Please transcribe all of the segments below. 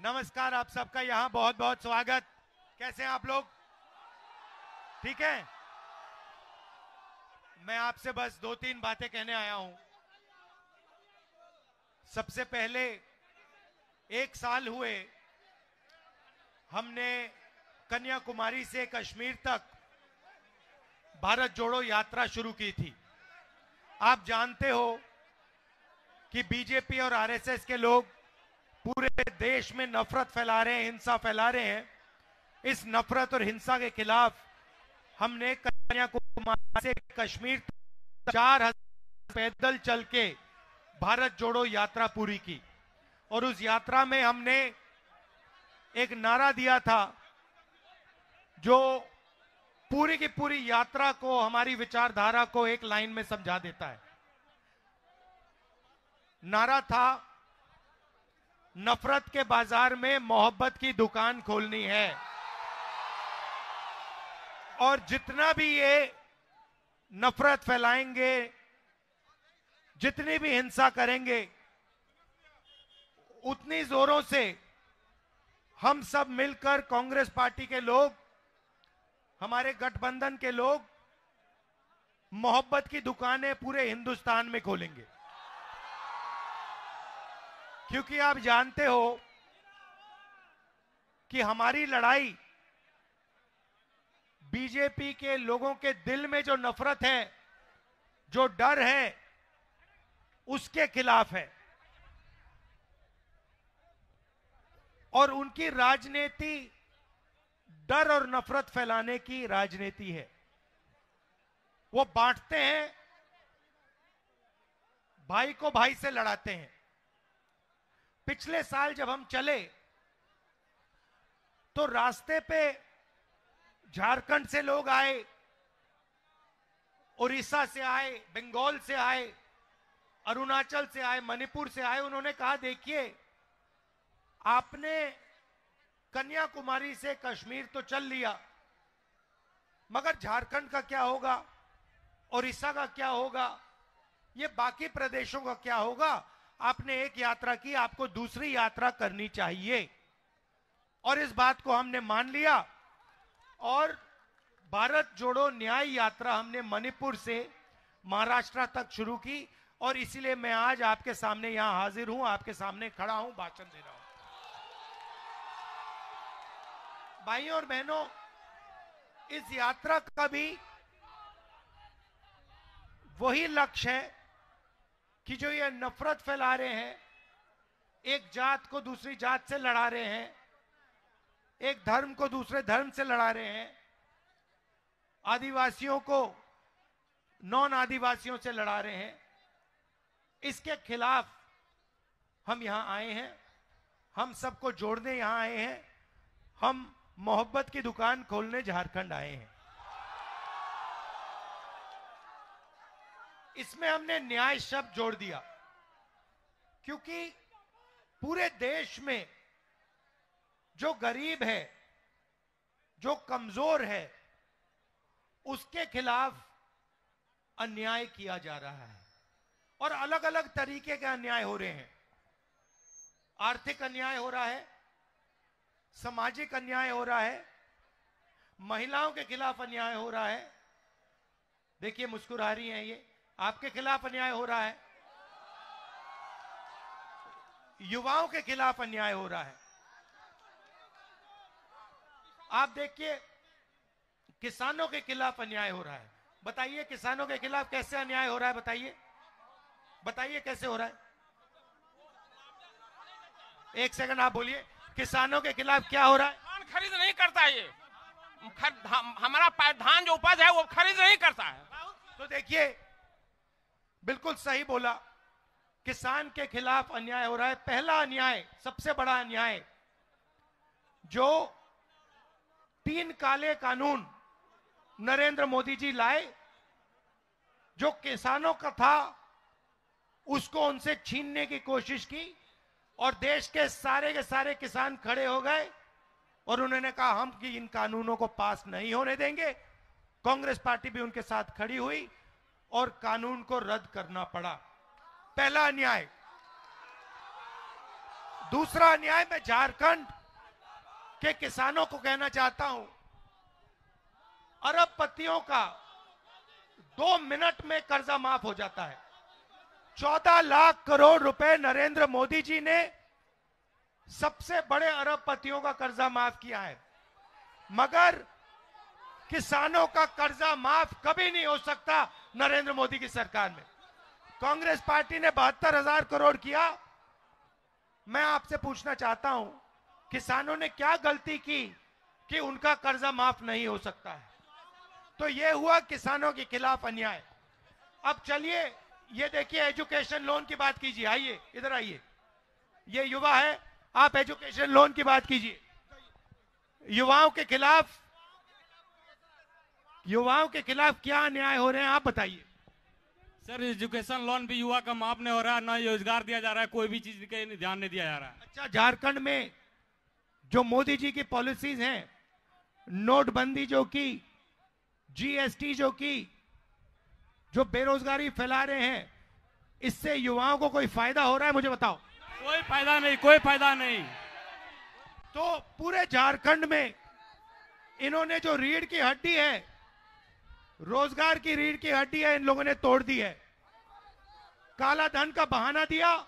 नमस्कार, आप सबका यहाँ बहुत बहुत स्वागत। कैसे हैं आप लोग? ठीक है। मैं आपसे बस दो तीन बातें कहने आया हूं। सबसे पहले 1 साल हुए हमने कन्याकुमारी से कश्मीर तक भारत जोड़ो यात्रा शुरू की थी। आप जानते हो कि बीजेपी और आरएसएस के लोग पूरे देश में नफरत फैला रहे हैं, हिंसा फैला रहे हैं। इस नफरत और हिंसा के खिलाफ हमने कन्याकुमारी से कश्मीर तक 4000 पैदल चल के भारत जोड़ो यात्रा पूरी की। और उस यात्रा में हमने एक नारा दिया था जो पूरी की पूरी यात्रा को, हमारी विचारधारा को एक लाइन में समझा देता है। नारा था, नफरत के बाजार में मोहब्बत की दुकान खोलनी है। और जितना भी ये नफरत फैलाएंगे, जितनी भी हिंसा करेंगे, उतनी जोरों से हम सब मिलकर, कांग्रेस पार्टी के लोग, हमारे गठबंधन के लोग, मोहब्बत की दुकानें पूरे हिंदुस्तान में खोलेंगे। क्योंकि आप जानते हो कि हमारी लड़ाई बीजेपी के लोगों के दिल में जो नफरत है, जो डर है, उसके खिलाफ है। और उनकी राजनीति डर और नफरत फैलाने की राजनीति है। वो बांटते हैं, भाई को भाई से लड़ाते हैं। पिछले साल जब हम चले तो रास्ते पे झारखंड से लोग आए, उड़ीसा से आए, बंगाल से आए, अरुणाचल से आए, मणिपुर से आए। उन्होंने कहा, देखिए आपने कन्याकुमारी से कश्मीर तो चल लिया, मगर झारखंड का क्या होगा, उड़ीसा का क्या होगा, ये बाकी प्रदेशों का क्या होगा? आपने एक यात्रा की, आपको दूसरी यात्रा करनी चाहिए। और इस बात को हमने मान लिया और भारत जोड़ो न्याय यात्रा हमने मणिपुर से महाराष्ट्र तक शुरू की। और इसीलिए मैं आज आपके सामने यहां हाजिर हूं, आपके सामने खड़ा हूं, भाषण दे रहा हूं। भाइयों और बहनों, इस यात्रा का भी वही लक्ष्य है कि जो ये नफरत फैला रहे हैं, एक जात को दूसरी जात से लड़ा रहे हैं, एक धर्म को दूसरे धर्म से लड़ा रहे हैं, आदिवासियों को नॉन आदिवासियों से लड़ा रहे हैं, इसके खिलाफ हम यहां आए हैं। हम सबको जोड़ने यहां आए हैं। हम मोहब्बत की दुकान खोलने झारखंड आए हैं। इसमें हमने न्याय शब्द जोड़ दिया, क्योंकि पूरे देश में जो गरीब है, जो कमजोर है, उसके खिलाफ अन्याय किया जा रहा है। और अलग अलग तरीके के अन्याय हो रहे हैं। आर्थिक अन्याय हो रहा है, सामाजिक अन्याय हो रहा है, महिलाओं के खिलाफ अन्याय हो रहा है। देखिए मुस्कुरा रही हैं ये, आपके खिलाफ अन्याय हो रहा है, युवाओं के खिलाफ अन्याय हो रहा है। आप देखिए किसानों के खिलाफ अन्याय हो रहा है। बताइए किसानों के खिलाफ कैसे अन्याय हो रहा है? बताइए, बताइए कैसे हो रहा है? एक सेकंड आप बोलिए, किसानों के खिलाफ क्या हो रहा है? धान खरीद नहीं करता, ये हमारा धान जो उपज है वो खरीद नहीं करता है। तो देखिए, बिल्कुल सही बोला, किसान के खिलाफ अन्याय हो रहा है। पहला अन्याय, सबसे बड़ा अन्याय, जो 3 काले कानून नरेंद्र मोदी जी लाए, जो किसानों का था उसको उनसे छीनने की कोशिश की। और देश के सारे किसान खड़े हो गए और उन्होंने कहा हम कि इन कानूनों को पास नहीं होने देंगे। कांग्रेस पार्टी भी उनके साथ खड़ी हुई और कानून को रद्द करना पड़ा। पहला अन्याय। दूसरा अन्याय मैं झारखंड के किसानों को कहना चाहता हूं, अरबपतियों का 2 मिनट में कर्जा माफ हो जाता है। 14 लाख करोड़ रुपए नरेंद्र मोदी जी ने सबसे बड़े अरबपतियों का कर्जा माफ किया है, मगर किसानों का कर्जा माफ कभी नहीं हो सकता नरेंद्र मोदी की सरकार में। कांग्रेस पार्टी ने 72,000 करोड़ किया। मैं आपसे पूछना चाहता हूं, किसानों ने क्या गलती की कि उनका कर्जा माफ नहीं हो सकता है? तो यह हुआ किसानों के खिलाफ अन्याय। अब चलिए ये देखिए, एजुकेशन लोन की बात कीजिए। आइए इधर आइए, ये युवा है, आप एजुकेशन लोन की बात कीजिए। युवाओं के खिलाफ क्या अन्याय हो रहे हैं, आप बताइए। सर, एजुकेशन लोन भी युवा का माफ नहीं हो रहा है, ना रोजगार दिया जा रहा है, कोई भी चीज का ध्यान नहीं दिया जा रहा है। अच्छा, झारखंड में जो मोदी जी की पॉलिसीज हैं, नोटबंदी जो की, जीएसटी जो की, जो बेरोजगारी फैला रहे हैं, इससे युवाओं को कोई फायदा हो रहा है? मुझे बताओ। कोई फायदा नहीं, कोई फायदा नहीं। तो पूरे झारखंड में इन्होंने जो रीढ़ की हड्डी है, रोजगार की रीढ़ की हड्डी है, इन लोगों ने तोड़ दी है। काला धन का बहाना दिया,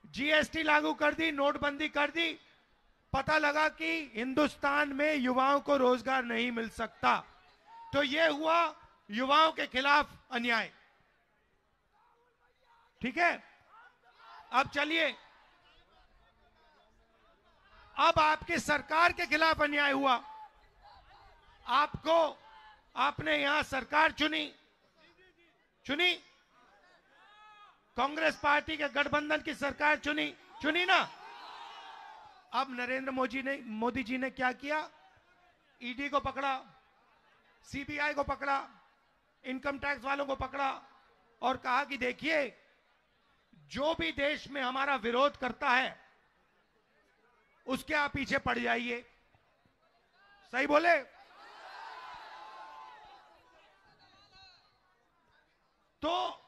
जीएसटी लागू कर दी, नोटबंदी कर दी, पता लगा कि हिंदुस्तान में युवाओं को रोजगार नहीं मिल सकता। तो यह हुआ युवाओं के खिलाफ अन्याय। ठीक है, अब चलिए, अब आपकी सरकार के खिलाफ अन्याय हुआ। आपने यहां सरकार चुनी कांग्रेस पार्टी के गठबंधन की सरकार चुनी ना। अब नरेंद्र मोदी जी ने क्या किया? ईडी को पकड़ा, सीबीआई को पकड़ा, इनकम टैक्स वालों को पकड़ा और कहा कि देखिए, जो भी देश में हमारा विरोध करता है उसके आप पीछे पड़ जाइए। सही बोले? तो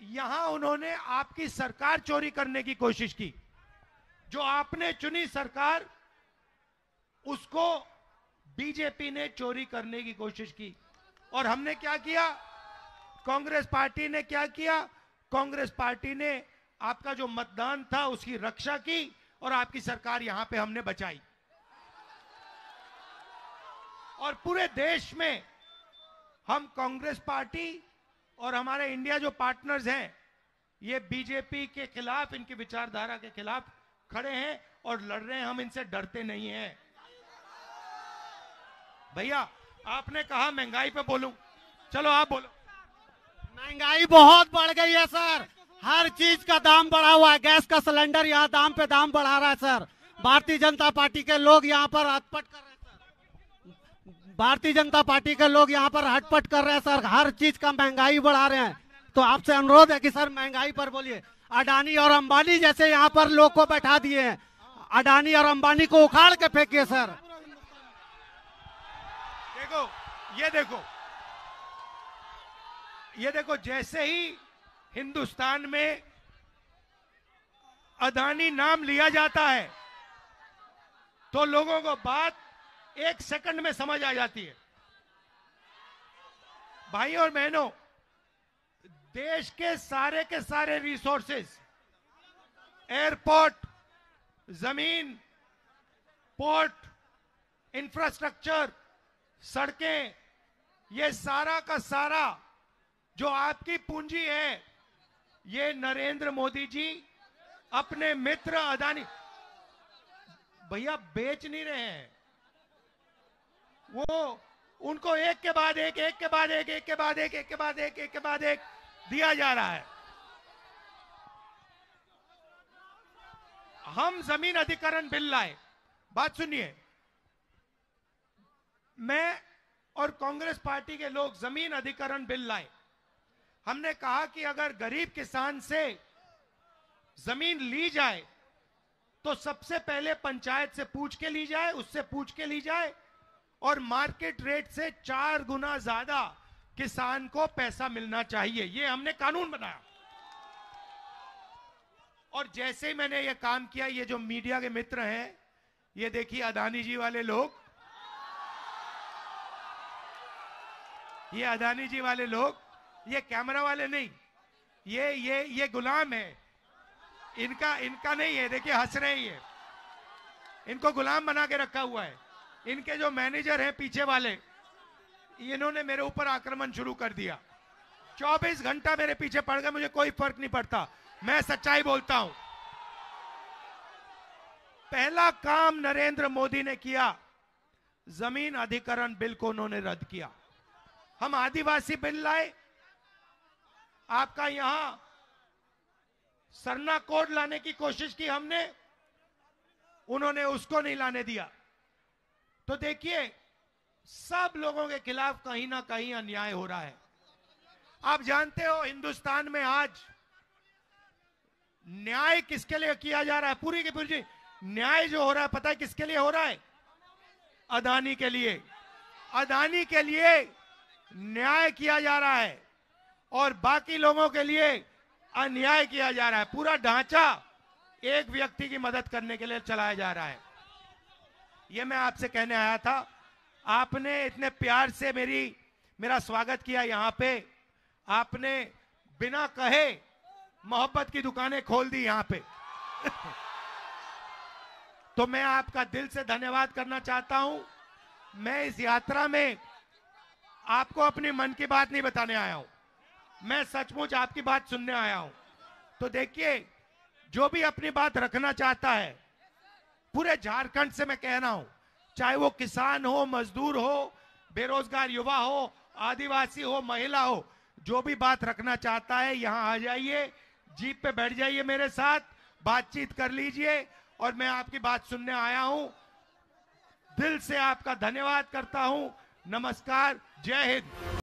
यहां उन्होंने आपकी सरकार चोरी करने की कोशिश की। जो आपने चुनी सरकार, उसको बीजेपी ने चोरी करने की कोशिश की। और हमने क्या किया? कांग्रेस पार्टी ने क्या किया? कांग्रेस पार्टी ने आपका जो मतदान था उसकी रक्षा की और आपकी सरकार यहां पे हमने बचाई। और पूरे देश में हम कांग्रेस पार्टी और हमारे इंडिया जो पार्टनर्स हैं, ये बीजेपी के खिलाफ, इनकी विचारधारा के खिलाफ खड़े हैं और लड़ रहे हैं। हम इनसे डरते नहीं हैं। भैया, आपने कहा महंगाई पे बोलूं, चलो आप बोलो। महंगाई बहुत बढ़ गई है सर, हर चीज का दाम बढ़ा हुआ है। गैस का सिलेंडर यहाँ दाम पे दाम बढ़ा रहा है सर। भारतीय जनता पार्टी के लोग यहाँ पर हटपट कर रहे हैं सर। भारतीय जनता पार्टी के लोग यहाँ पर हटपट कर रहे हैं सर, हर चीज का महंगाई बढ़ा रहे हैं। तो आपसे अनुरोध है कि सर महंगाई पर बोलिए। अडानी और अंबानी जैसे यहाँ पर लोग को बैठा दिए हैं, अडानी और अंबानी को उखाड़ के फेंकिए सर। ये देखो, जैसे ही हिंदुस्तान में अडानी नाम लिया जाता है तो लोगों को बात 1 सेकंड में समझ आ जाती है। भाई और बहनों, देश के सारे रिसोर्सेज, एयरपोर्ट, जमीन, पोर्ट, इंफ्रास्ट्रक्चर, सड़कें, ये सारा का सारा जो आपकी पूंजी है, ये नरेंद्र मोदी जी अपने मित्र अडानी, भैया बेच नहीं रहे हैं, वो उनको एक के बाद एक दिया जा रहा है। हम जमीन अधिग्रहण बिल लाए, बात सुनिए, मैं और कांग्रेस पार्टी के लोग जमीन अधिग्रहण बिल लाए। हमने कहा कि अगर गरीब किसान से जमीन ली जाए तो सबसे पहले पंचायत से पूछ के ली जाए, उससे पूछ के ली जाए और मार्केट रेट से 4 गुना ज्यादा किसान को पैसा मिलना चाहिए। ये हमने कानून बनाया। और जैसे ही मैंने ये काम किया, ये जो मीडिया के मित्र हैं, ये देखिए अदानी जी वाले लोग, ये अदानी जी वाले लोग, ये कैमरा वाले नहीं, ये गुलाम है इनका नहीं है। देखिए हंस रहे हैं ये, इनको गुलाम बना के रखा हुआ है। इनके जो मैनेजर हैं पीछे वाले, इन्होंने मेरे ऊपर आक्रमण शुरू कर दिया। 24 घंटा मेरे पीछे पड़ गए, मुझे कोई फर्क नहीं पड़ता, मैं सच्चाई बोलता हूं। पहला काम नरेंद्र मोदी ने किया, जमीन अधिग्रहण बिल को उन्होंने रद्द किया। हम आदिवासी बिल लाए, आपका यहां सरना कोड लाने की कोशिश की हमने, उन्होंने उसको नहीं लाने दिया। तो देखिए सब लोगों के खिलाफ कहीं ना कहीं अन्याय हो रहा है। आप जानते हो हिंदुस्तान में आज न्याय किसके लिए किया जा रहा है? पूरी की पूरी न्याय जो हो रहा है, पता है किसके लिए हो रहा है? अदानी के लिए। अदानी के लिए न्याय किया जा रहा है और बाकी लोगों के लिए अन्याय किया जा रहा है। पूरा ढांचा एक व्यक्ति की मदद करने के लिए चलाया जा रहा है। यह मैं आपसे कहने आया था। आपने इतने प्यार से मेरा स्वागत किया यहां पे, आपने बिना कहे मोहब्बत की दुकानें खोल दी यहां पे। तो मैं आपका दिल से धन्यवाद करना चाहता हूं। मैं इस यात्रा में आपको अपनी मन की बात नहीं बताने आया हूं, मैं सचमुच आपकी बात सुनने आया हूं। तो देखिए जो भी अपनी बात रखना चाहता है, पूरे झारखंड से मैं कह रहा हूं, चाहे वो किसान हो, मजदूर हो, बेरोजगार युवा हो, आदिवासी हो, महिला हो, जो भी बात रखना चाहता है यहां आ जाइए, जीप पे बैठ जाइए, मेरे साथ बातचीत कर लीजिए। और मैं आपकी बात सुनने आया हूं। दिल से आपका धन्यवाद करता हूं। नमस्कार, जय हिंद।